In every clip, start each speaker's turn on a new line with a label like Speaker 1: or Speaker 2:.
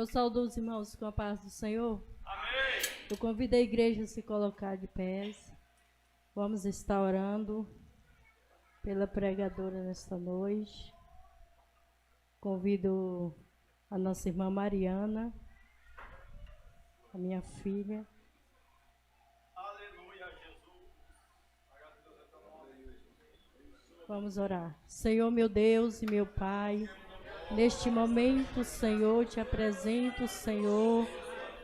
Speaker 1: Eu saúdo os irmãos com a paz do Senhor.
Speaker 2: Amém.
Speaker 1: Eu convido a igreja a se colocar de pés. Vamos estar orando pela pregadora nesta noite. Convido a nossa irmã Mariana, a minha filha.
Speaker 2: Aleluia, Jesus.
Speaker 1: Vamos orar. Senhor, meu Deus e meu Pai, neste momento, Senhor, te apresento, Senhor,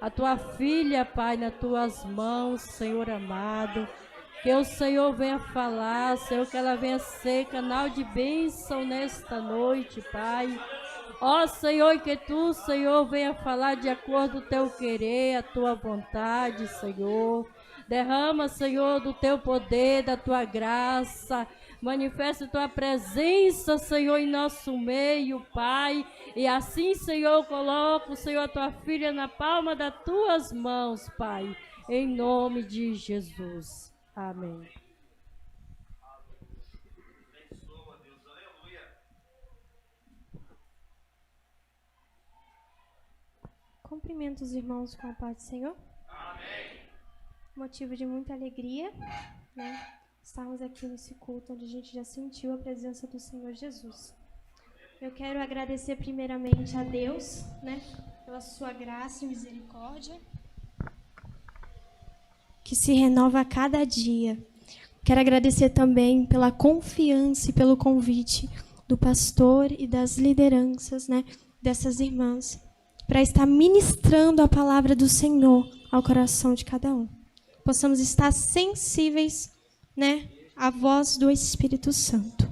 Speaker 1: a tua filha, Pai, nas tuas mãos, Senhor amado. Que o Senhor venha falar, Senhor, que ela venha ser canal de bênção nesta noite, Pai. Ó Senhor, que tu, Senhor, venha falar de acordo com o teu querer, a tua vontade, Senhor. Derrama, Senhor, do teu poder, da tua graça. Manifesta a tua presença, Senhor, em nosso meio, Pai. E assim, Senhor, coloca, Senhor, a tua filha na palma das tuas mãos, Pai. Em nome de Jesus. Amém.
Speaker 2: Abençoa, Deus. Aleluia.
Speaker 3: Cumprimento os irmãos com a paz do Senhor.
Speaker 2: Amém.
Speaker 3: Motivo de muita alegria, né? Estarmos aqui nesse culto onde a gente já sentiu a presença do Senhor Jesus. Eu quero agradecer primeiramente a Deus, né? Pela sua graça e misericórdia, que se renova a cada dia. Quero agradecer também pela confiança e pelo convite do pastor e das lideranças, né, dessas irmãs, para estar ministrando a palavra do Senhor ao coração de cada um. Possamos estar sensíveis, né, à voz do Espírito Santo.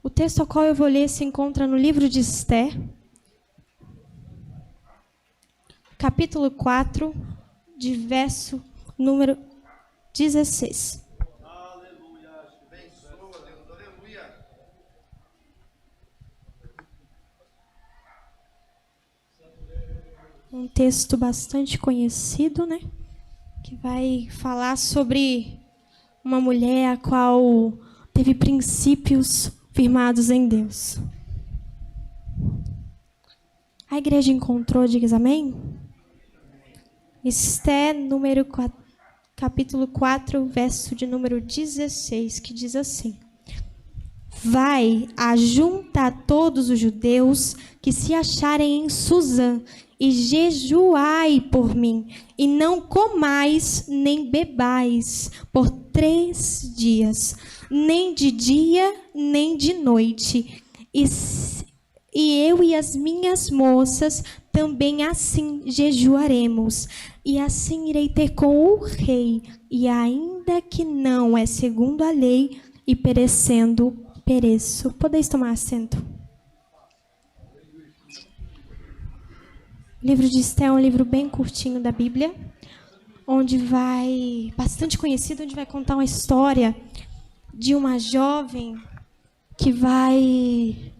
Speaker 3: O texto ao qual eu vou ler se encontra no livro de Esther, capítulo 4, de verso número 16.
Speaker 2: Aleluia. Abençoa, Deus. Aleluia.
Speaker 3: Um texto bastante conhecido, né? Que vai falar sobre uma mulher a qual teve princípios firmados em Deus. A igreja encontrou, diz amém? Esther, capítulo 4, verso de número 16, que diz assim: Vai, ajunta a todos os judeus que se acharem em Suzã, e jejuai por mim, e não comais nem bebais por 3 dias, nem de dia, nem de noite. E eu e as minhas moças também assim jejuaremos, e assim irei ter com o rei, e ainda que não é segundo a lei, e perecendo, pereço. Podeis tomar assento. O livro de Esther é um livro bem curtinho da Bíblia, bastante conhecido, onde vai contar uma história de uma jovem que vai,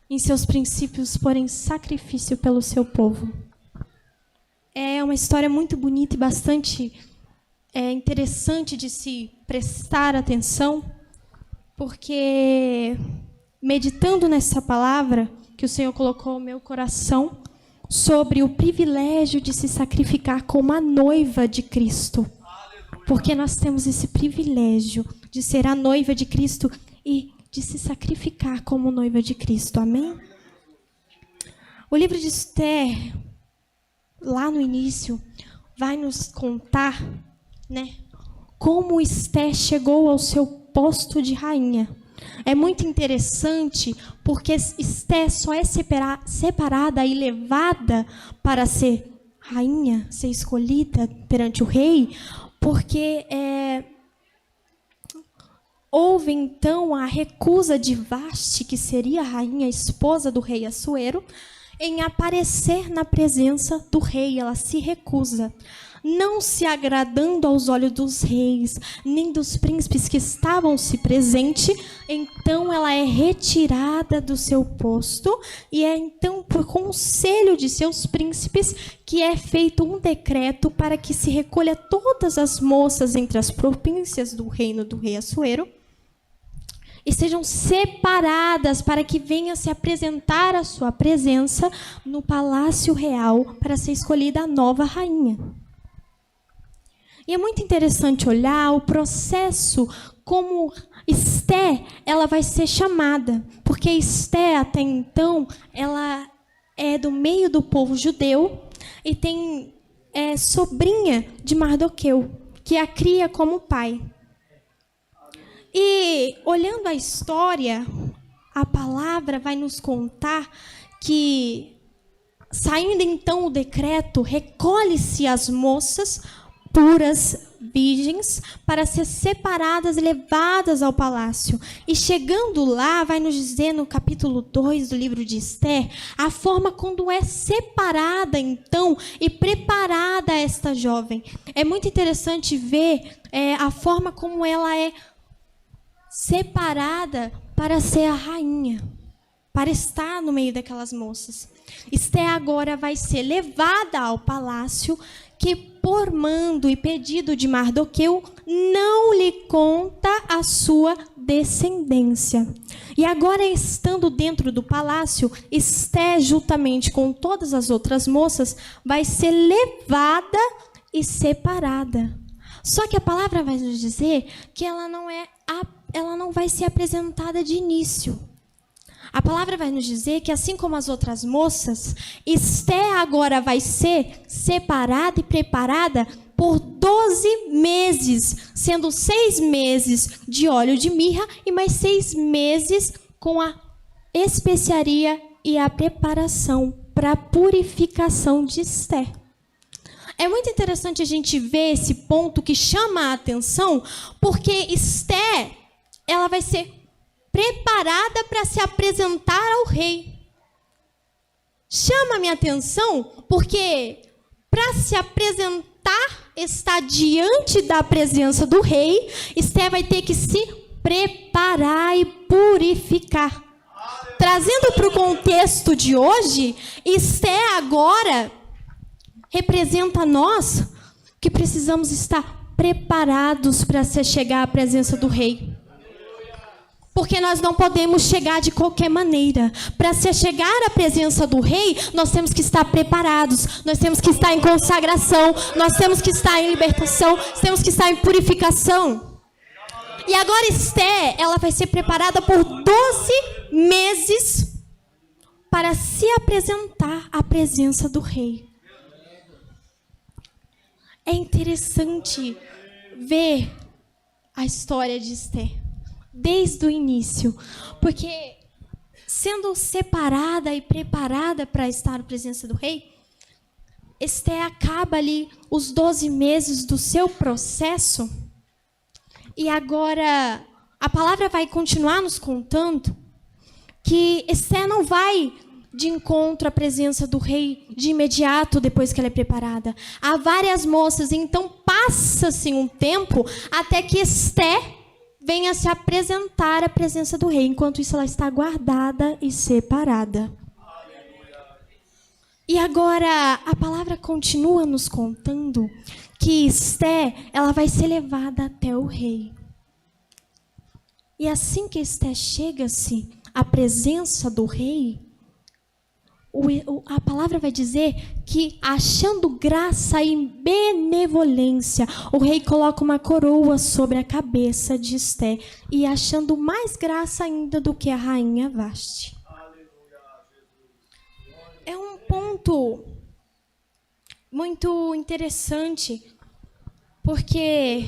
Speaker 3: em seus princípios, pôr em sacrifício pelo seu povo. É uma história muito bonita e bastante interessante de se prestar atenção, porque, meditando nessa palavra que o Senhor colocou no meu coração, sobre o privilégio de se sacrificar como a noiva de Cristo. Porque nós temos esse privilégio de ser a noiva de Cristo e de se sacrificar como noiva de Cristo. Amém? O livro de Esther, lá no início, vai nos contar, né, como Esther chegou ao seu posto de rainha. É muito interessante porque Esther só é separada e levada para ser rainha, ser escolhida perante o rei, porque houve então a recusa de Vasti, que seria a rainha esposa do rei Assuero, em aparecer na presença do rei. Ela se recusa, não se agradando aos olhos dos reis, nem dos príncipes que estavam se presentes. Então ela é retirada do seu posto, e é então por conselho de seus príncipes que é feito um decreto para que se recolha todas as moças entre as províncias do reino do rei Assuero e sejam separadas para que venha se apresentar à sua presença no palácio real para ser escolhida a nova rainha. E é muito interessante olhar o processo como Esté, ela vai ser chamada, porque Esté até então ela é do meio do povo judeu e é sobrinha de Mardoqueu, que a cria como pai. E, olhando a história, a palavra vai nos contar que, saindo então o decreto, recolhe-se as moças puras, virgens, para ser separadas e levadas ao palácio. E chegando lá, vai nos dizer no capítulo 2 do livro de Esther, a forma quando é separada, então, e preparada esta jovem. É muito interessante ver a forma como ela é separada para ser a rainha, para estar no meio daquelas moças. Esther agora vai ser levada ao palácio, que por mando e pedido de Mardoqueu não lhe conta a sua descendência. E agora, estando dentro do palácio, Esther, juntamente com todas as outras moças, vai ser levada e separada. Só que a palavra vai nos dizer que ela não vai ser apresentada de início. A palavra vai nos dizer que, assim como as outras moças, Esther agora vai ser separada e preparada por 12 meses, sendo 6 meses de óleo de mirra e mais 6 meses com a especiaria e a preparação para a purificação de Esther. É muito interessante a gente ver esse ponto que chama a atenção, porque Esther, ela vai ser preparada para se apresentar ao rei. Chama a minha atenção, porque para se apresentar, estar diante da presença do rei, Esther vai ter que se preparar e purificar. Trazendo para o contexto de hoje, Esther agora representa nós que precisamos estar preparados para se chegar à presença do rei. Porque nós não podemos chegar de qualquer maneira. Para se chegar à presença do rei, nós temos que estar preparados. Nós temos que estar em consagração. Nós temos que estar em libertação. Nós temos que estar em purificação. E agora Esther, ela vai ser preparada por 12 meses para se apresentar à presença do rei. É interessante ver a história de Esther desde o início, porque sendo separada e preparada para estar na presença do rei, Esther acaba ali os 12 meses do seu processo, e agora a palavra vai continuar nos contando que Esther não vai de encontro à presença do rei de imediato depois que ela é preparada. Há várias moças, então passa-se um tempo até que Esther venha se apresentar à presença do rei. Enquanto isso, ela está guardada e separada. E agora, a palavra continua nos contando que Esther, ela vai ser levada até o rei. E assim que Esther chega-se à presença do rei, a palavra vai dizer que, achando graça e benevolência, o rei coloca uma coroa sobre a cabeça de Esther, e achando mais graça ainda do que a rainha Vasti. É um ponto muito interessante, porque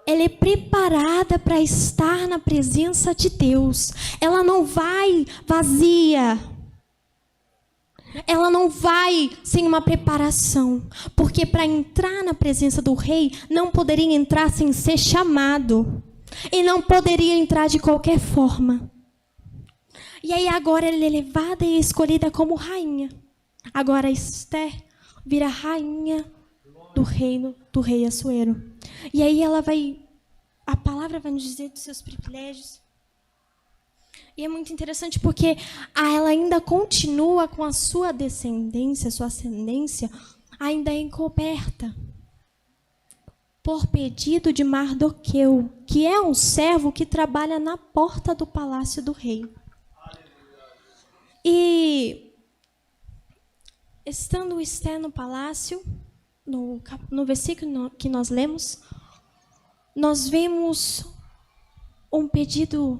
Speaker 3: ela é preparada para estar na presença de Deus. Ela não vai vazia. Ela não vai sem uma preparação, porque para entrar na presença do rei, não poderia entrar sem ser chamado, e não poderia entrar de qualquer forma. E aí agora ela é levada e escolhida como rainha. Agora Esther vira rainha do reino do rei Assuero. E aí a palavra vai nos dizer dos seus privilégios. E é muito interessante porque ela ainda continua com a sua descendência, sua ascendência, ainda encoberta. por pedido de Mardoqueu, que é um servo que trabalha na porta do palácio do rei. E, estando Esther no palácio, no versículo que nós lemos, nós vemos um pedido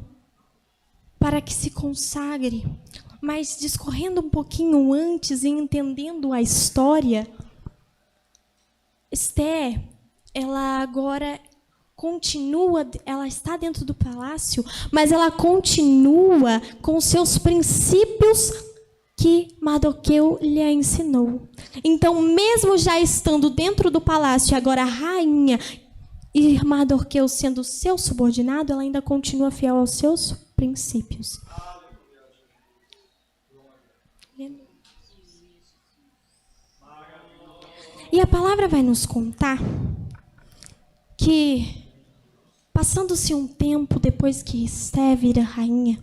Speaker 3: para que se consagre, mas discorrendo um pouquinho antes e entendendo a história, Esther, ela agora continua, ela está dentro do palácio, mas ela continua com os seus princípios que Mardoqueu lhe ensinou. Então, mesmo já estando dentro do palácio, agora a rainha, e Mardoqueu sendo seu subordinado, ela ainda continua fiel aos seus princípios. E a palavra vai nos contar que, passando-se um tempo depois que Esther vira rainha,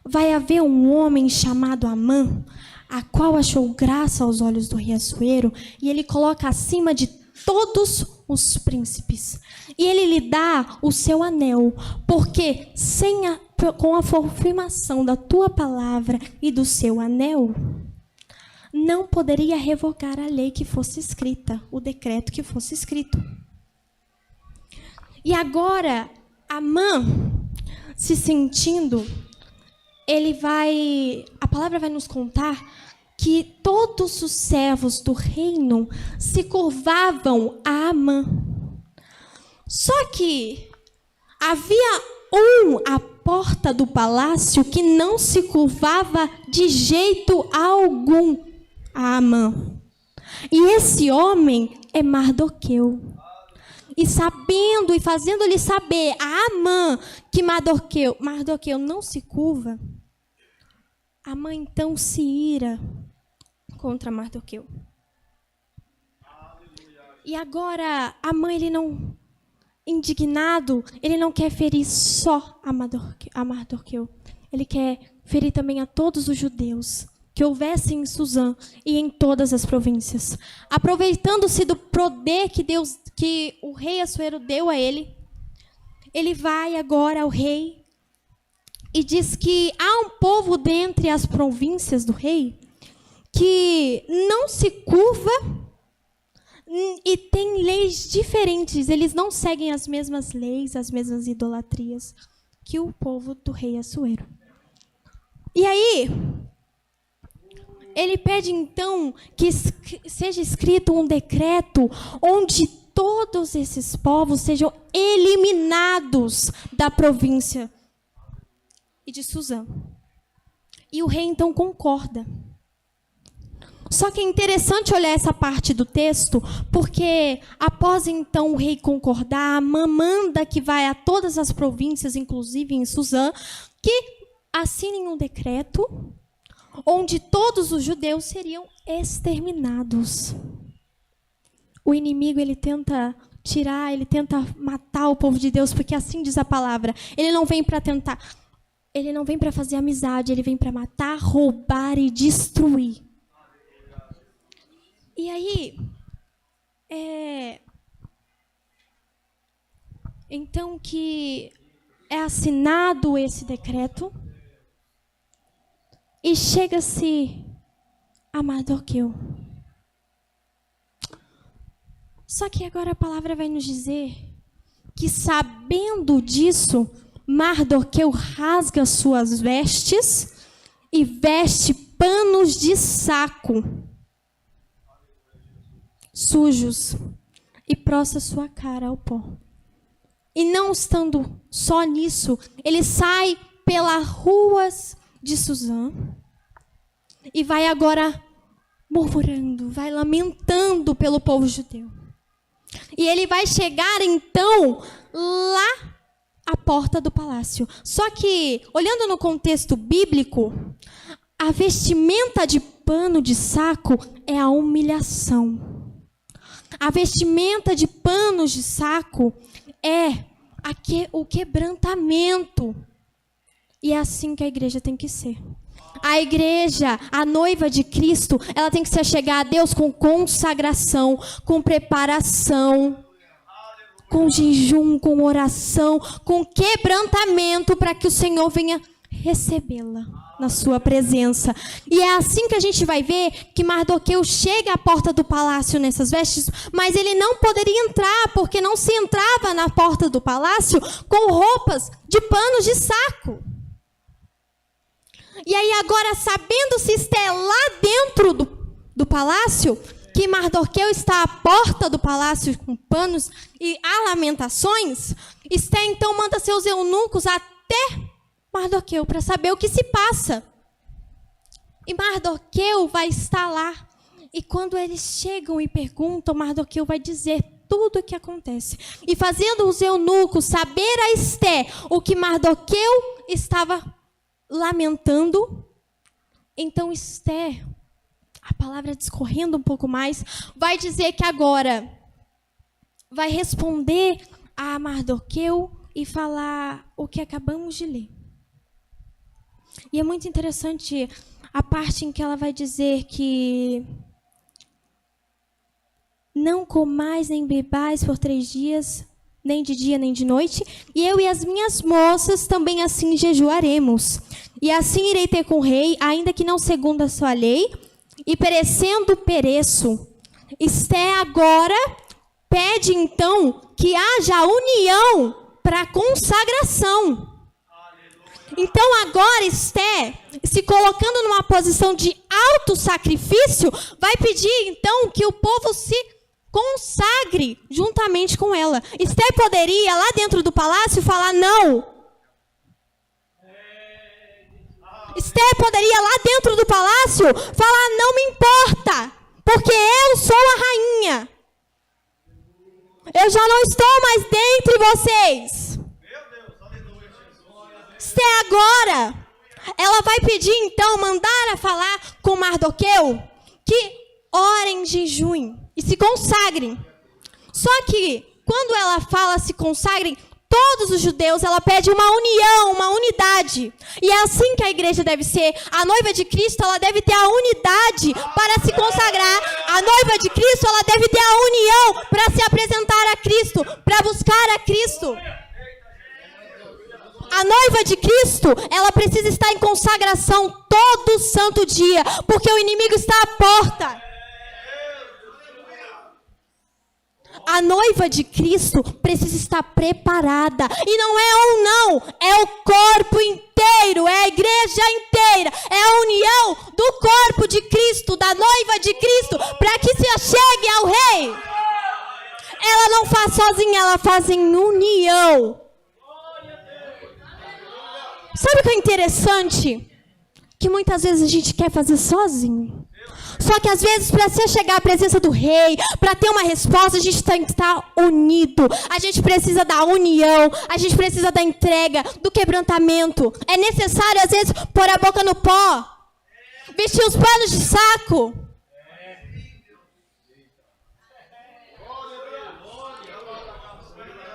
Speaker 3: vai haver um homem chamado Amã, a qual achou graça aos olhos do rei Assuero, e ele coloca acima de todos os príncipes. E ele lhe dá o seu anel, porque com a confirmação da tua palavra e do seu anel, não poderia revogar a lei que fosse escrita, o decreto que fosse escrito. E agora, Amã, se sentindo, a palavra vai nos contar que todos os servos do reino se curvavam a Amã. Só que havia à porta do palácio que não se curvava de jeito algum a Amã. E esse homem é Mardoqueu. E sabendo e fazendo-lhe saber a Amã que Mardoqueu não se curva, Amã então se ira contra Mardoqueu. E agora Amã, indignado, ele não quer ferir só a Mardoqueu. Ele quer ferir também a todos os judeus que houvessem em Suzã e em todas as províncias. Aproveitando-se do poder que o rei Assuero deu a ele, ele vai agora ao rei e diz que há um povo dentre as províncias do rei que não se curva e tem leis diferentes. Eles não seguem as mesmas leis, as mesmas idolatrias que o povo do rei Assuero. E aí, ele pede então que seja escrito um decreto onde todos esses povos sejam eliminados da província e de Suzã. E o rei então concorda. Só que é interessante olhar essa parte do texto, porque após então o rei concordar, Amã manda que vai a todas as províncias, inclusive em Suzã, que assinem um decreto onde todos os judeus seriam exterminados. O inimigo, ele tenta matar o povo de Deus, porque assim diz a palavra. Ele não vem para fazer amizade, ele vem para matar, roubar e destruir. E aí, então que é assinado esse decreto, e chega-se a Mardoqueu. Só que agora a palavra vai nos dizer que, sabendo disso, Mardoqueu rasga suas vestes e veste panos de saco sujos e prostra sua cara ao pó. E não estando só nisso, ele sai pelas ruas de Suzã e vai agora murmurando, vai lamentando pelo povo judeu. E ele vai chegar então lá à porta do palácio. Só que, olhando no contexto bíblico, a vestimenta de pano de saco é a humilhação. A vestimenta de panos de saco é o quebrantamento. E é assim que a igreja tem que ser. A igreja, a noiva de Cristo, ela tem que se achegar a Deus com consagração, com preparação. com jejum, com oração, com quebrantamento, para que o Senhor venha recebê-la na sua presença. E é assim que a gente vai ver que Mardoqueu chega à porta do palácio nessas vestes, mas ele não poderia entrar, porque não se entrava na porta do palácio com roupas de panos de saco. E aí agora, sabendo-se Esté lá dentro do palácio, que Mardoqueu está à porta do palácio com panos e há lamentações, Esté então manda seus eunucos até Mardoqueu para saber o que se passa. E Mardoqueu vai estar lá. E quando eles chegam e perguntam, Mardoqueu vai dizer tudo o que acontece. E fazendo os eunucos saber a Esté o que Mardoqueu estava lamentando, então Esté, a palavra discorrendo um pouco mais, vai dizer que agora vai responder a Mardoqueu e falar o que acabamos de ler. E é muito interessante a parte em que ela vai dizer que não comais nem bebais por 3 dias, nem de dia nem de noite, e eu e as minhas moças também assim jejuaremos. E assim irei ter com o rei, ainda que não segundo a sua lei, e perecendo pereço. Esté agora pede então que haja união para consagração. Então agora Esté, se colocando numa posição de alto sacrifício, vai pedir então que o povo se consagre juntamente com ela. Esté poderia lá dentro do palácio falar não. Esté poderia lá dentro do palácio falar não me importa, porque eu sou a rainha. Eu já não estou mais dentre vocês. Esté agora, ela vai pedir então, mandar a falar com Mardoqueu, que orem em jejum e se consagrem. Só que, quando ela fala se consagrem, todos os judeus, ela pede uma união, uma unidade. E é assim que a igreja deve ser. A noiva de Cristo, ela deve ter a unidade para se consagrar. A noiva de Cristo, ela deve ter a união para se apresentar a Cristo, para buscar a Cristo. A noiva de Cristo, ela precisa estar em consagração todo santo dia, porque o inimigo está à porta. A noiva de Cristo precisa estar preparada. E não é um não, é o corpo inteiro, é a igreja inteira, é a união do corpo de Cristo, da noiva de Cristo, para que se achegue ao rei. Ela não faz sozinha, ela faz em união. Sabe o que é interessante? Que muitas vezes a gente quer fazer sozinho. Só que às vezes, para se chegar à presença do rei, para ter uma resposta, a gente tem que estar unido. A gente precisa da união, a gente precisa da entrega, do quebrantamento. É necessário, às vezes, pôr a boca no pó, vestir os panos de saco.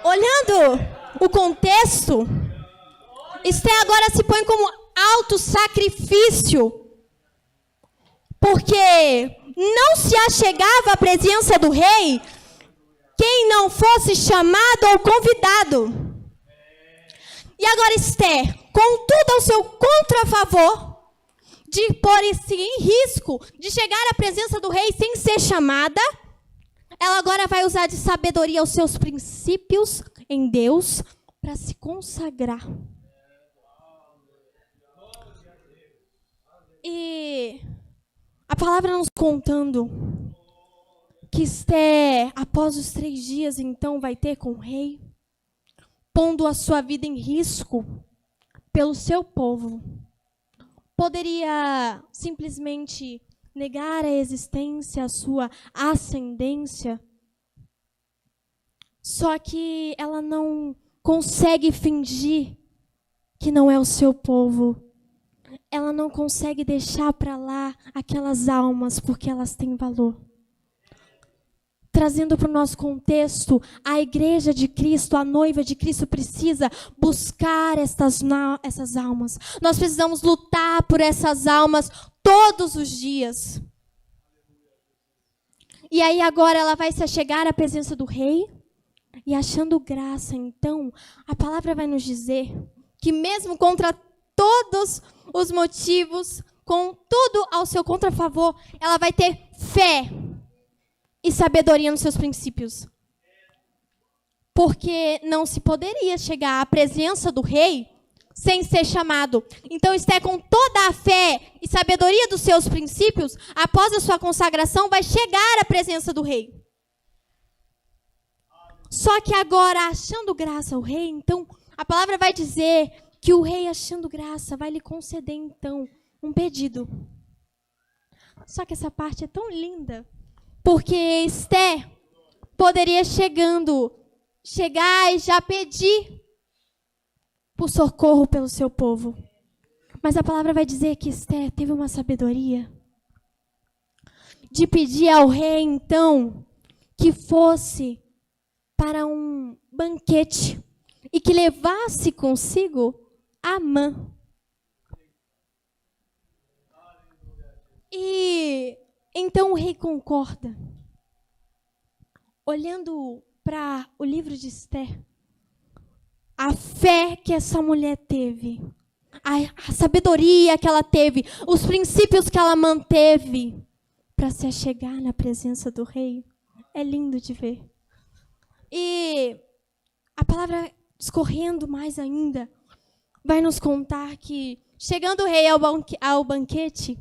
Speaker 3: Olhando o contexto, Esté agora se põe como alto sacrifício, porque não se achegava à presença do rei quem não fosse chamado ou convidado. E agora Esté, com tudo ao seu contrafavor, de pôr-se em risco de chegar à presença do rei sem ser chamada, ela agora vai usar de sabedoria os seus princípios em Deus para se consagrar. E a palavra nos contando que Esté, após os 3 dias, então, vai ter com o rei, pondo a sua vida em risco pelo seu povo. Poderia simplesmente negar a existência, a sua ascendência. Só que ela não consegue fingir que não é o seu povo. Ela não consegue deixar para lá aquelas almas, porque elas têm valor. Trazendo para o nosso contexto, a igreja de Cristo, a noiva de Cristo precisa buscar essas almas. Nós precisamos lutar por essas almas todos os dias. E aí agora ela vai se achegar à presença do rei, E achando graça, então, a palavra vai nos dizer que mesmo contra todos os motivos, com tudo ao seu contrafavor, ela vai ter fé e sabedoria nos seus princípios. Porque não se poderia chegar à presença do rei sem ser chamado. Então, Esther, com toda a fé e sabedoria dos seus princípios, após a sua consagração, vai chegar à presença do rei. Só que agora, achando graça ao rei, então, a palavra vai dizer que o rei, achando graça, vai lhe conceder, então, um pedido. Só que essa parte é tão linda, porque Esther poderia chegar e já pedir por socorro pelo seu povo. Mas a palavra vai dizer que Esther teve uma sabedoria de pedir ao rei, então, que fosse para um banquete e que levasse consigo Amã. E então o rei concorda. Olhando para o livro de Esther, a fé que essa mulher teve, a sabedoria que ela teve, os princípios que ela manteve para se achegar na presença do rei, é lindo de ver. E a palavra, discorrendo mais ainda, vai nos contar que, chegando o rei ao banquete,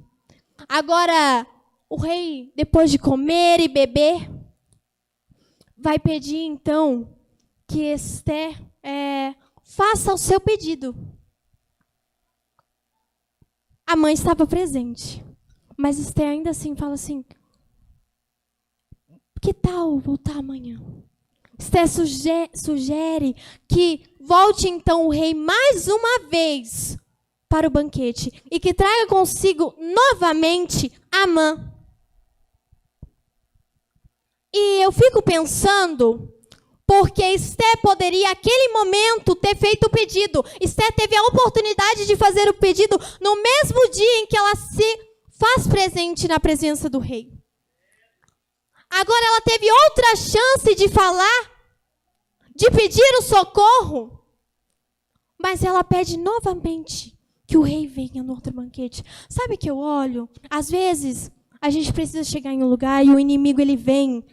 Speaker 3: agora o rei, depois de comer e beber, vai pedir então que Esther faça o seu pedido. A mãe estava presente, mas Esther ainda assim fala assim: que tal voltar amanhã? Esther sugere que volte então o rei mais uma vez para o banquete e que traga consigo novamente Amã. E eu fico pensando, porque Esther poderia, naquele momento, ter feito o pedido. Esther teve a oportunidade de fazer o pedido no mesmo dia em que ela se faz presente na presença do rei. Agora ela teve outra chance de falar, de pedir o socorro, mas ela pede novamente que o rei venha no outro banquete. Sabe que eu olho? Às vezes, a gente precisa chegar em um lugar e o inimigo ele vem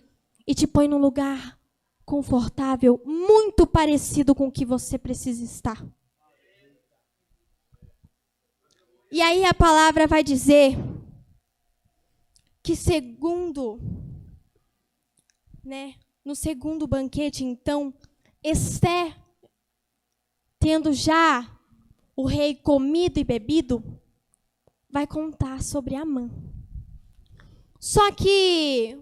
Speaker 3: e te põe num lugar confortável, muito parecido com o que você precisa estar. E aí a palavra vai dizer que no segundo banquete, então, Esther, tendo já o rei comido e bebido, vai contar sobre Amã. Só que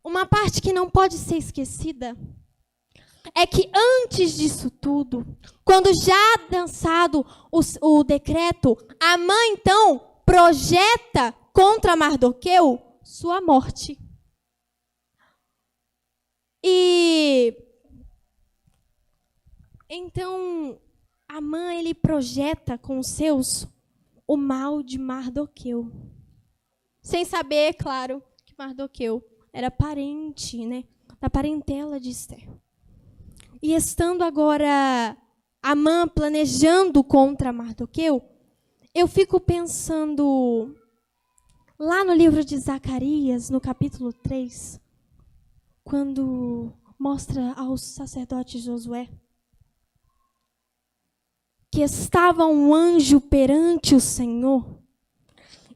Speaker 3: uma parte que não pode ser esquecida é que antes disso tudo, quando já dançado o decreto, Amã então projeta contra Mardoqueu sua morte. E então Amã ele projeta com os seus o mal de Mardoqueu. Sem saber, claro, que Mardoqueu era parente, da parentela de Esther. E estando agora Amã planejando contra Mardoqueu, eu fico pensando lá no livro de Zacarias, no capítulo 3, quando mostra ao sacerdote Josué que estava um anjo perante o Senhor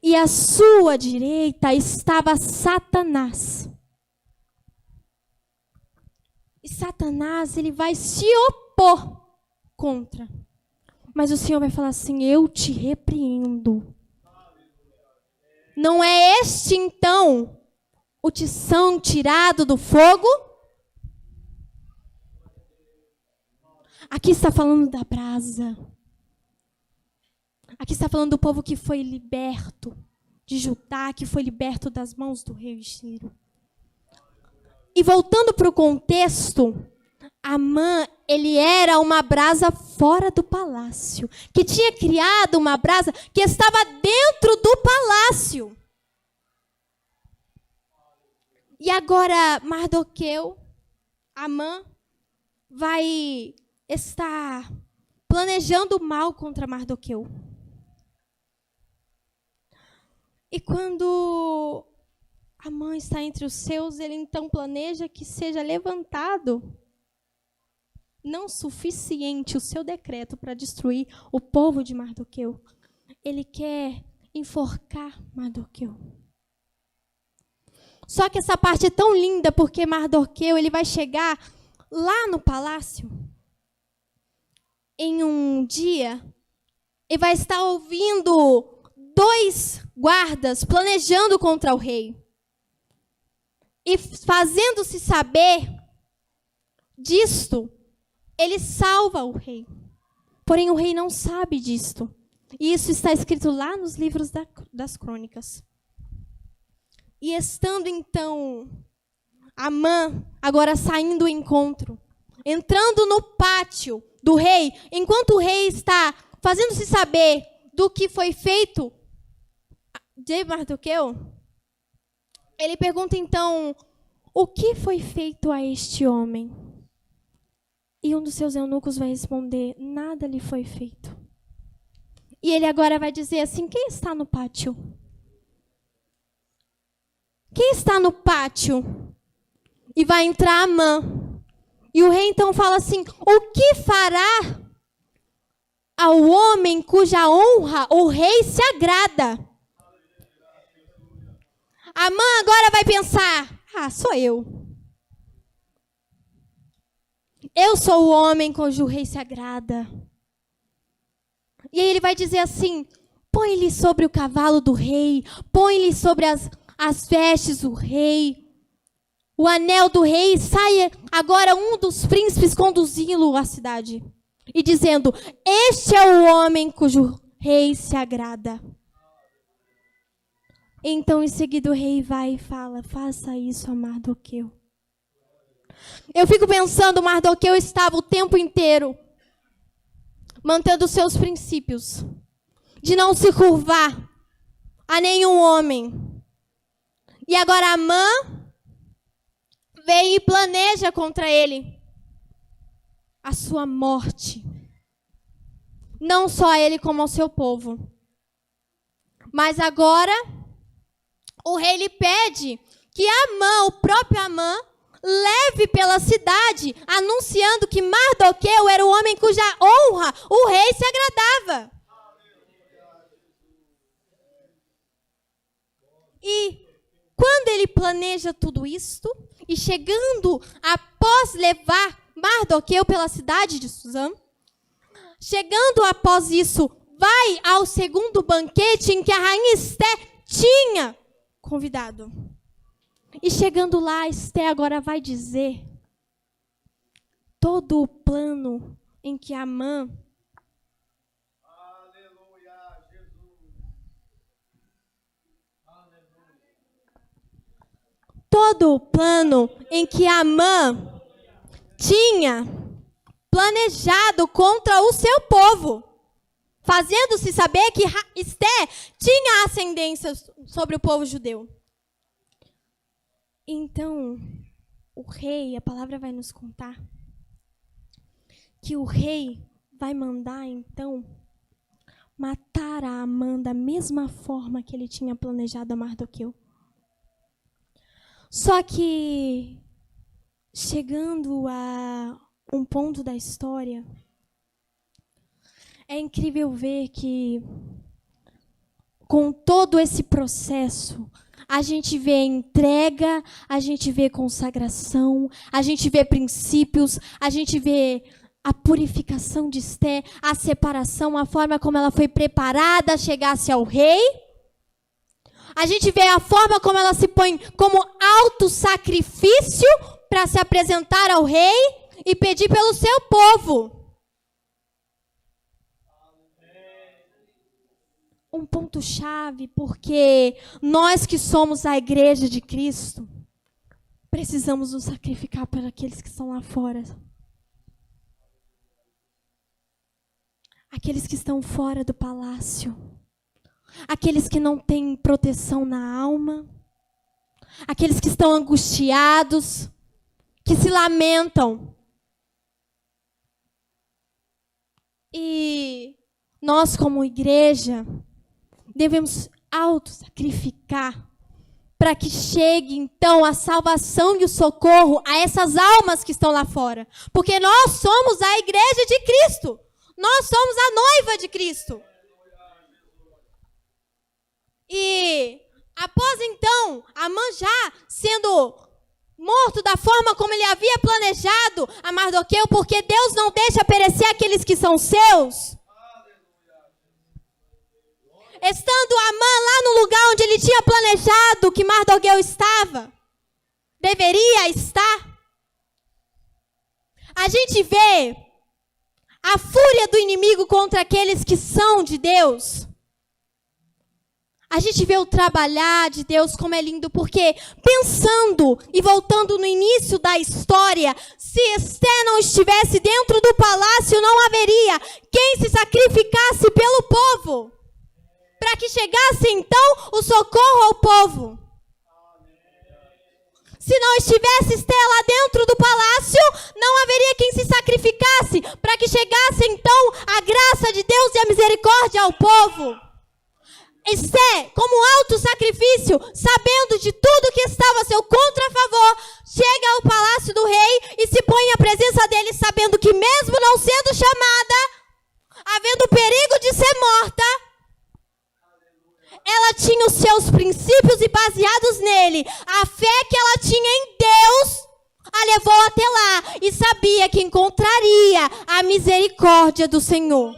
Speaker 3: e à sua direita estava Satanás. E Satanás, ele vai se opor contra. Mas o Senhor vai falar assim: eu te repreendo. Não é este, então, o tição tirado do fogo? Aqui está falando da brasa. Aqui está falando do povo que foi liberto, de Judá, que foi liberto das mãos do rei Ciro. E voltando para o contexto, Amã, ele era uma brasa fora do palácio, que tinha criado uma brasa que estava dentro do palácio. E agora Mardoqueu, Amã, vai estar planejando mal contra Mardoqueu. E quando Amã está entre os seus, ele então planeja que seja levantado não suficiente o seu decreto para destruir o povo de Mardoqueu. Ele quer enforcar Mardoqueu. Só que essa parte é tão linda porque Mardoqueu ele vai chegar lá no palácio em um dia e vai estar ouvindo 2 guardas planejando contra o rei. E fazendo-se saber disto, ele salva o rei. Porém, o rei não sabe disto. E isso está escrito lá nos livros das crônicas. E estando então Amã agora saindo do encontro, entrando no pátio do rei, enquanto o rei está fazendo-se saber do que foi feito de Mardoqueu, ele pergunta então, o que foi feito a este homem? E um dos seus eunucos vai responder, nada lhe foi feito. E ele agora vai dizer assim, quem está no pátio? Quem está no pátio? E vai entrar Amã. E o rei então fala assim, o que fará ao homem cuja honra o rei se agrada? Amã agora vai pensar, sou eu. Eu sou o homem cujo rei se agrada. E aí ele vai dizer assim, põe-lhe sobre o cavalo do rei, põe-lhe sobre as vestes do rei, o anel do rei, saia agora um dos príncipes conduzi-lo à cidade. E dizendo, este é o homem cujo rei se agrada. Então, em seguida, o rei vai e fala, faça isso a Mardoqueu. Eu fico pensando, Mardoqueu estava o tempo inteiro mantendo seus princípios de não se curvar a nenhum homem. E agora Amã vem e planeja contra ele a sua morte. Não só a ele, como ao seu povo. Mas agora o rei lhe pede que Amã, o próprio Amã, leve pela cidade, anunciando que Mardoqueu era o homem cuja honra o rei se agradava. E quando ele planeja tudo isto, e chegando após levar Mardoqueu pela cidade de Suzã, chegando após isso, vai ao segundo banquete em que a rainha Esté tinha convidado. E chegando lá, Esté agora vai dizer todo o plano em que Amã todo o plano em que Amã tinha planejado contra o seu povo, fazendo-se saber que Esté tinha ascendência sobre o povo judeu. Então, o rei, a palavra vai nos contar, que o rei vai mandar, então, matar a Amã da mesma forma que ele tinha planejado a Mardoqueu. Só que, chegando a um ponto da história, é incrível ver que, com todo esse processo, a gente vê entrega, a gente vê consagração, a gente vê princípios, a gente vê a purificação de Esté, a separação, a forma como ela foi preparada a chegar-se ao rei. A gente vê a forma como ela se põe como auto-sacrifício para se apresentar ao rei e pedir pelo seu povo. Um ponto-chave, porque nós que somos a igreja de Cristo, precisamos nos sacrificar por aqueles que estão lá fora. Aqueles que estão fora do palácio. Aqueles que não têm proteção na alma. Aqueles que estão angustiados, que se lamentam. nós como igreja devemos auto-sacrificar para que chegue, então, a salvação e o socorro a essas almas que estão lá fora. Porque nós somos a igreja de Cristo. Nós somos a noiva de Cristo. E após, então, Amã já sendo morto da forma como ele havia planejado a Mardoqueu, porque Deus não deixa perecer aqueles que são seus. Estando Amã lá no lugar onde ele tinha planejado que Mardoqueu estava, deveria estar, a gente vê a fúria do inimigo contra aqueles que são de Deus. A gente vê o trabalhar de Deus como é lindo, porque pensando e voltando no início da história, se Esté não estivesse dentro do palácio, não haveria quem se sacrificasse pelo povo, para que chegasse então o socorro ao povo. Se não estivesse Esté lá dentro do palácio, não haveria quem se sacrificasse, para que chegasse então a graça de Deus e a misericórdia ao povo. Esté, como alto sacrifício, sabendo de tudo que estava a seu contrafavor, chega ao palácio do rei e se põe à presença dele, sabendo que mesmo não sendo chamada, havendo perigo de ser morta, ela tinha os seus princípios e baseados nele, a fé que ela tinha em Deus, a levou até lá e sabia que encontraria a misericórdia do Senhor.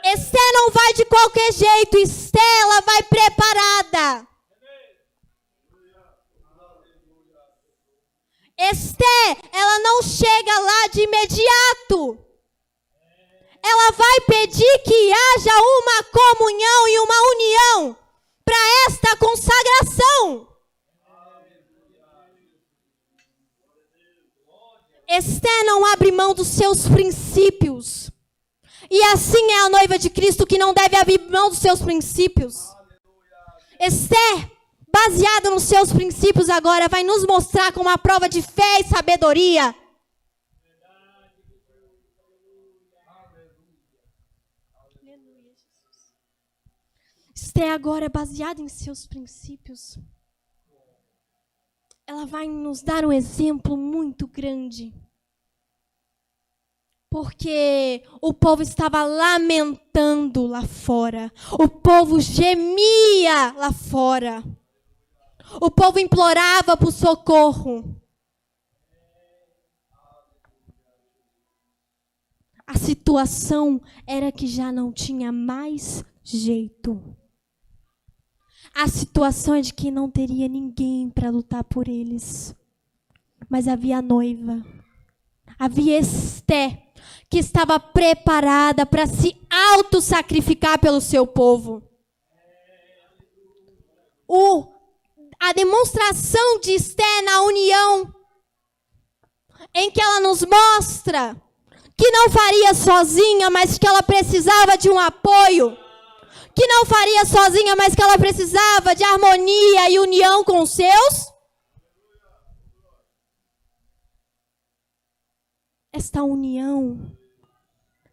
Speaker 3: Esté não vai de qualquer jeito, Esté, ela vai preparada. Esté, ela não chega lá de imediato. Ela vai pedir que haja uma comunhão e uma união para esta consagração. Esté não abre mão dos seus princípios. E assim é a noiva de Cristo, que não deve abrir mão dos seus princípios. Esté, baseada nos seus princípios agora, vai nos mostrar como uma prova de fé e sabedoria. Esté agora baseada em seus princípios. Ela vai nos dar um exemplo muito grande. Porque o povo estava lamentando lá fora. O povo gemia lá fora. O povo implorava por socorro. A situação era que já não tinha mais jeito. A situação é de que não teria ninguém para lutar por eles. Mas havia a noiva. Havia Esté, que estava preparada para se auto-sacrificar pelo seu povo. A demonstração de Esté na união, em que ela nos mostra que não faria sozinha, mas que ela precisava de um apoio. Que não faria sozinha, mas que ela precisava de harmonia e união com os seus. Esta união,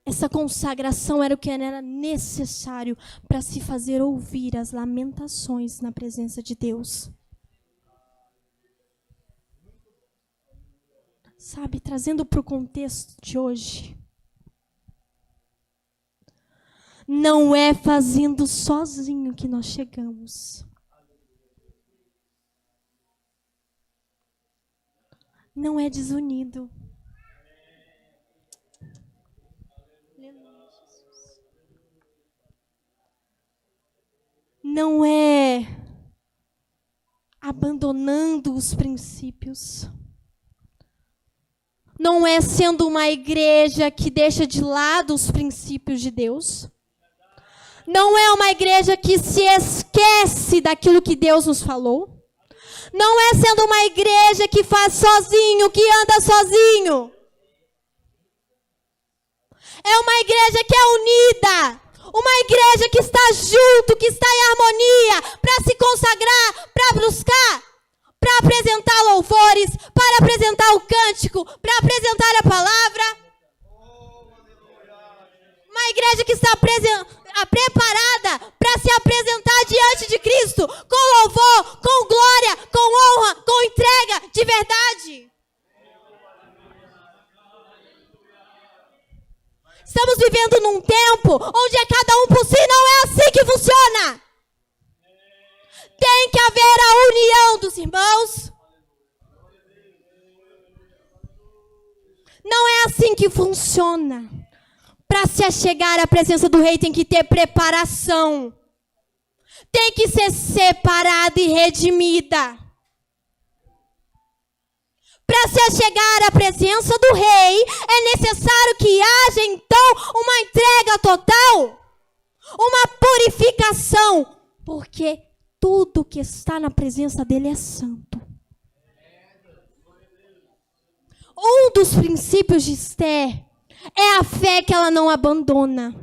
Speaker 3: essa consagração era o que era necessário para se fazer ouvir as lamentações na presença de Deus. Sabe, trazendo para o contexto de hoje, não é fazendo sozinho que nós chegamos. Não é desunido. Não é abandonando os princípios. Não é sendo uma igreja que deixa de lado os princípios de Deus. Não é uma igreja que se esquece daquilo que Deus nos falou. Não é sendo uma igreja que faz sozinho, que anda sozinho. É uma igreja que é unida. Uma igreja que está junto, que está em harmonia, para se consagrar, para buscar, para apresentar louvores, para apresentar o cântico, para apresentar a palavra. uma igreja que está preparada para se apresentar diante de Cristo com louvor, com glória, com honra, com entrega de verdade. Estamos vivendo num tempo onde é cada um por si, não é assim que funciona. Tem que haver a união dos irmãos. Não é assim que funciona. Para se achegar à presença do rei tem que ter preparação. Tem que ser separada e redimida. Para se achegar à presença do rei, é necessário que haja então uma entrega total, uma purificação, porque tudo que está na presença dele é santo. Um dos princípios de Esther é a fé que ela não abandona.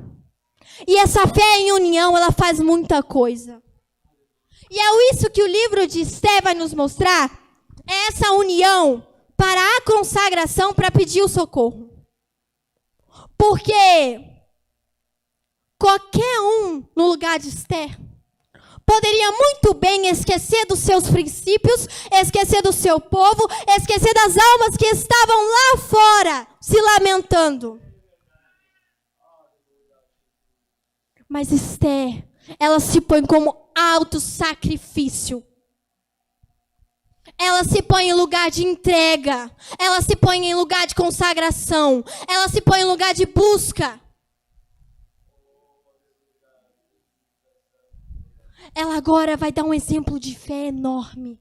Speaker 3: E essa fé em união, ela faz muita coisa. E é isso que o livro de Esther vai nos mostrar, é essa união para a consagração, para pedir o socorro. Porque qualquer um no lugar de Esther poderia muito bem esquecer dos seus princípios, esquecer do seu povo, esquecer das almas que estavam lá fora, se lamentando. Mas Esther, ela se põe como alto sacrifício. Ela se põe em lugar de entrega. Ela se põe em lugar de consagração. Ela se põe em lugar de busca. Ela agora vai dar um exemplo de fé enorme.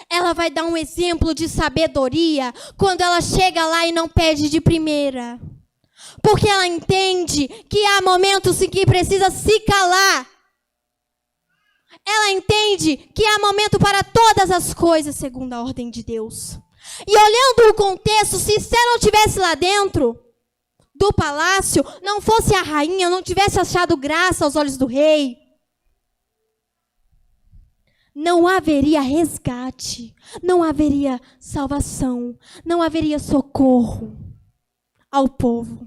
Speaker 3: Ela vai dar um exemplo de sabedoria quando ela chega lá e não pede de primeira. Porque ela entende que há momentos em que precisa se calar. Ela entende que há momento para todas as coisas segundo a ordem de Deus. E olhando o contexto, se Esther não estivesse lá dentro do palácio, não fosse a rainha, não tivesse achado graça aos olhos do rei, não haveria resgate, não haveria salvação, não haveria socorro ao povo.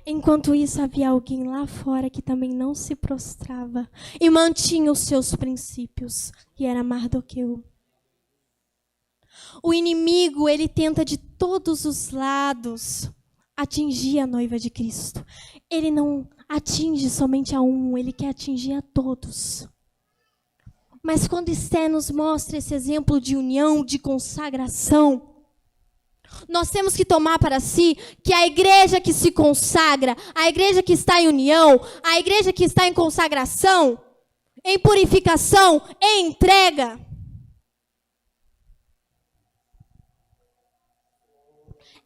Speaker 3: Enquanto isso, havia alguém lá fora que também não se prostrava e mantinha os seus princípios, e era Mardoqueu. O inimigo, ele tenta de todos os lados atingir a noiva de Cristo. Ele não atinge somente a um, ele quer atingir a todos. Mas quando Esther nos mostra esse exemplo de união, de consagração, nós temos que tomar para si que a igreja que se consagra, a igreja que está em união, a igreja que está em consagração, em purificação, em entrega,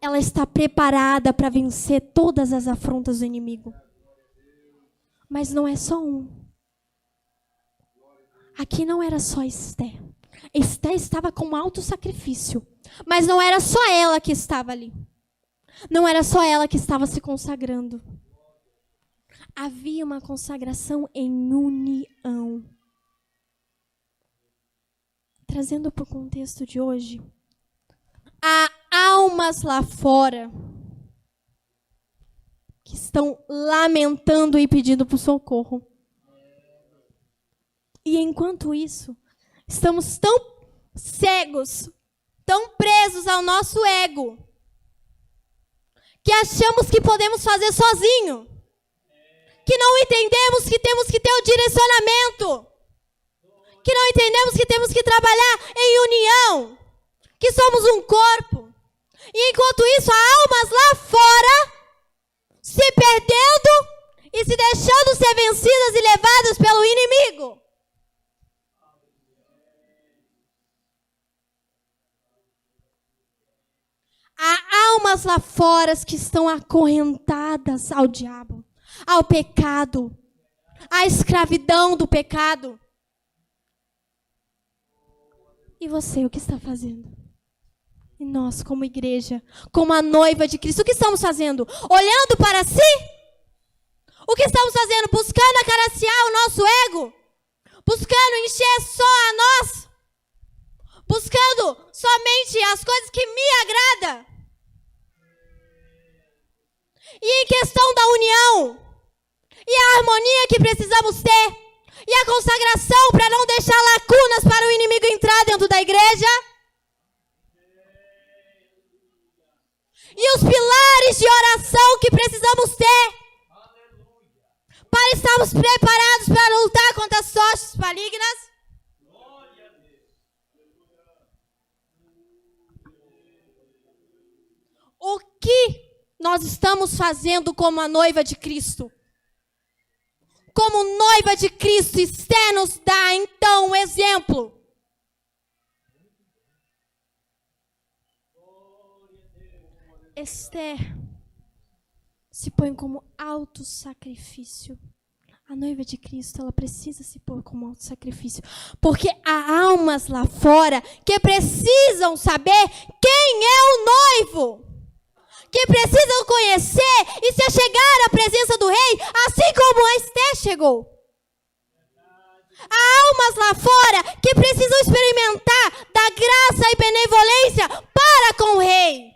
Speaker 3: ela está preparada para vencer todas as afrontas do inimigo. Mas não é só um. Aqui não era só Esther. Esther estava com alto sacrifício. Mas não era só ela que estava ali. Não era só ela que estava se consagrando. Havia uma consagração em união. Trazendo para o contexto de hoje, há almas lá fora que estão lamentando e pedindo por socorro. E enquanto isso, estamos tão cegos, tão presos ao nosso ego, que achamos que podemos fazer sozinho, que não entendemos que temos que ter o direcionamento, que não entendemos que temos que trabalhar em união, que somos um corpo. E enquanto isso, há almas lá fora se perdendo e se deixando ser vencidas e levadas pelo inimigo. Há almas lá fora que estão acorrentadas ao diabo, ao pecado, à escravidão do pecado. E você, o que está fazendo? E nós, como igreja, como a noiva de Cristo, o que estamos fazendo? Olhando para si? O que estamos fazendo? Buscando acariciar o nosso ego? Buscando encher só a nós? Buscando somente as coisas que me agradam? E em questão da união, e a harmonia que precisamos ter, e a consagração para não deixar lacunas para o inimigo entrar dentro da igreja, e os pilares de oração que precisamos ter, para estarmos preparados para lutar contra as hostes malignas. O que nós estamos fazendo como a noiva de Cristo? Como noiva de Cristo, Esther nos dá então um exemplo. Esther se põe como alto sacrifício. A noiva de Cristo, ela precisa se pôr como alto sacrifício. Porque há almas lá fora que precisam saber quem é o noivo. Que precisam conhecer e se achegar à presença do rei, assim como a Esther chegou. Há almas lá fora que precisam experimentar da graça e benevolência para com o rei.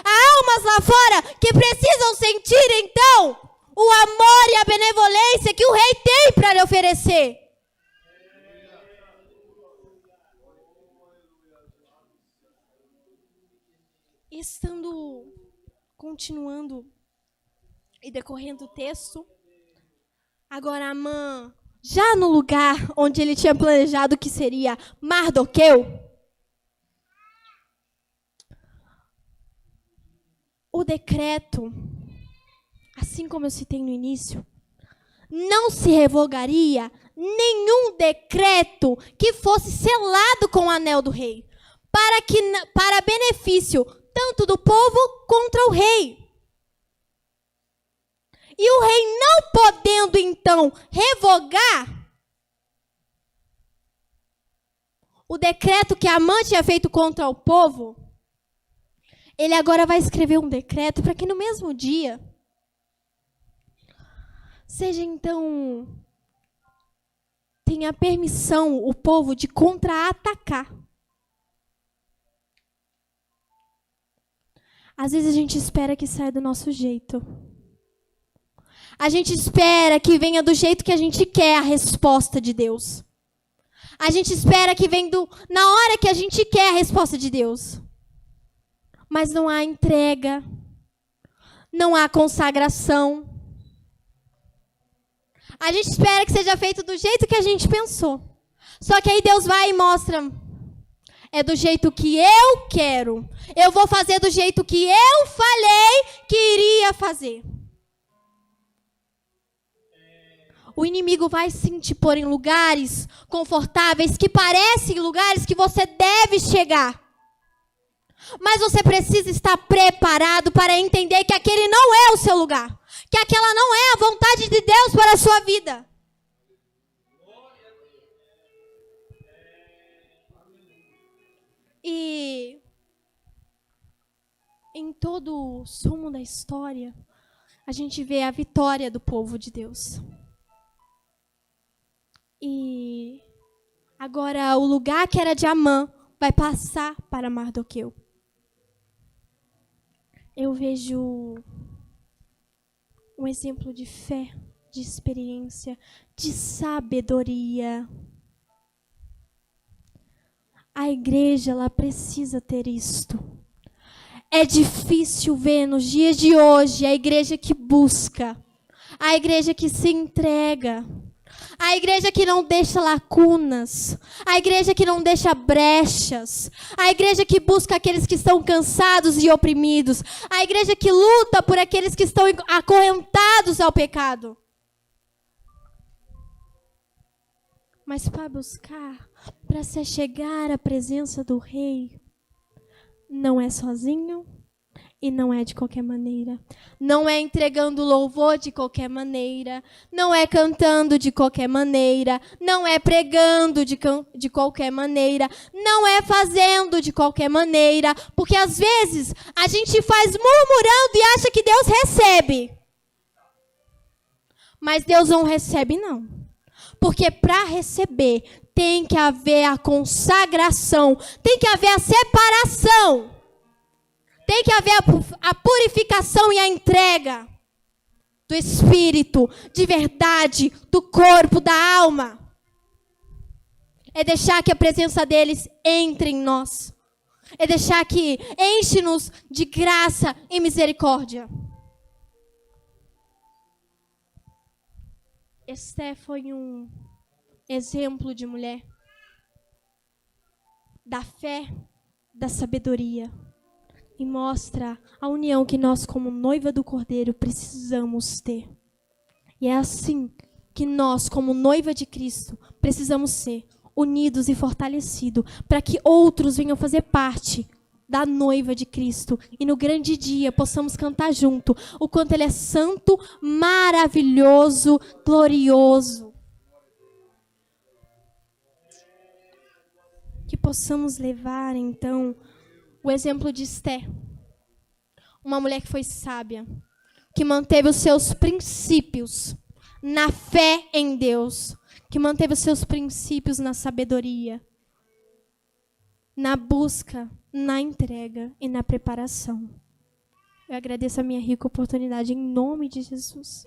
Speaker 3: Há almas lá fora que precisam sentir, então, o amor e a benevolência que o rei tem para lhe oferecer. Continuando e decorrendo o texto, agora Amã, já no lugar onde ele tinha planejado que seria Mardoqueu, o decreto, assim como eu citei no início, não se revogaria nenhum decreto que fosse selado com o anel do rei, para benefício tanto do povo contra o rei. E o rei não podendo, então, revogar o decreto que Amã tinha feito contra o povo, ele agora vai escrever um decreto para que no mesmo dia seja, então, tenha permissão o povo de contra-atacar. Às vezes a gente espera que saia do nosso jeito. A gente espera que venha do jeito que a gente quer a resposta de Deus. A gente espera que venha na hora que a gente quer a resposta de Deus. Mas não há entrega. Não há consagração. A gente espera que seja feito do jeito que a gente pensou. Só que aí Deus vai e mostra... É do jeito que eu quero. Eu vou fazer do jeito que eu falei que iria fazer. O inimigo vai sim te pôr em lugares confortáveis que parecem lugares que você deve chegar. Mas você precisa estar preparado para entender que aquele não é o seu lugar. Que aquela não é a vontade de Deus para a sua vida. E em todo o sumo da história, a gente vê a vitória do povo de Deus. E agora o lugar que era de Amã vai passar para Mardoqueu. Eu vejo um exemplo de fé, de experiência, de sabedoria. A igreja, ela precisa ter isto. É difícil ver nos dias de hoje a igreja que busca, a igreja que se entrega, a igreja que não deixa lacunas, a igreja que não deixa brechas, a igreja que busca aqueles que estão cansados e oprimidos, a igreja que luta por aqueles que estão acorrentados ao pecado. Mas para buscar, para se chegar à presença do rei, não é sozinho e não é de qualquer maneira. Não é entregando louvor de qualquer maneira, não é cantando de qualquer maneira, não é pregando de qualquer maneira, não é fazendo de qualquer maneira, porque às vezes a gente faz murmurando e acha que Deus recebe. Mas Deus não recebe, não. Porque para receber tem que haver a consagração, tem que haver a separação. Tem que haver a purificação e a entrega do espírito, de verdade, do corpo, da alma. É deixar que a presença deles entre em nós. É deixar que enche-nos de graça e misericórdia. Esté foi um exemplo de mulher da fé, da sabedoria. E mostra a união que nós, como noiva do Cordeiro, precisamos ter. E é assim que nós, como noiva de Cristo, precisamos ser unidos e fortalecidos, para que outros venham fazer parte da noiva de Cristo. E no grande dia possamos cantar junto o quanto Ele é santo, maravilhoso, glorioso. Que possamos levar, então, o exemplo de Esté, uma mulher que foi sábia, que manteve os seus princípios na fé em Deus, que manteve os seus princípios na sabedoria, na busca, na entrega e na preparação. Eu agradeço a minha rica oportunidade em nome de Jesus.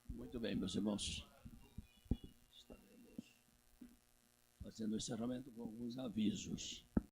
Speaker 4: Muito bem, meus irmãos. Estaremos fazendo o encerramento com alguns avisos.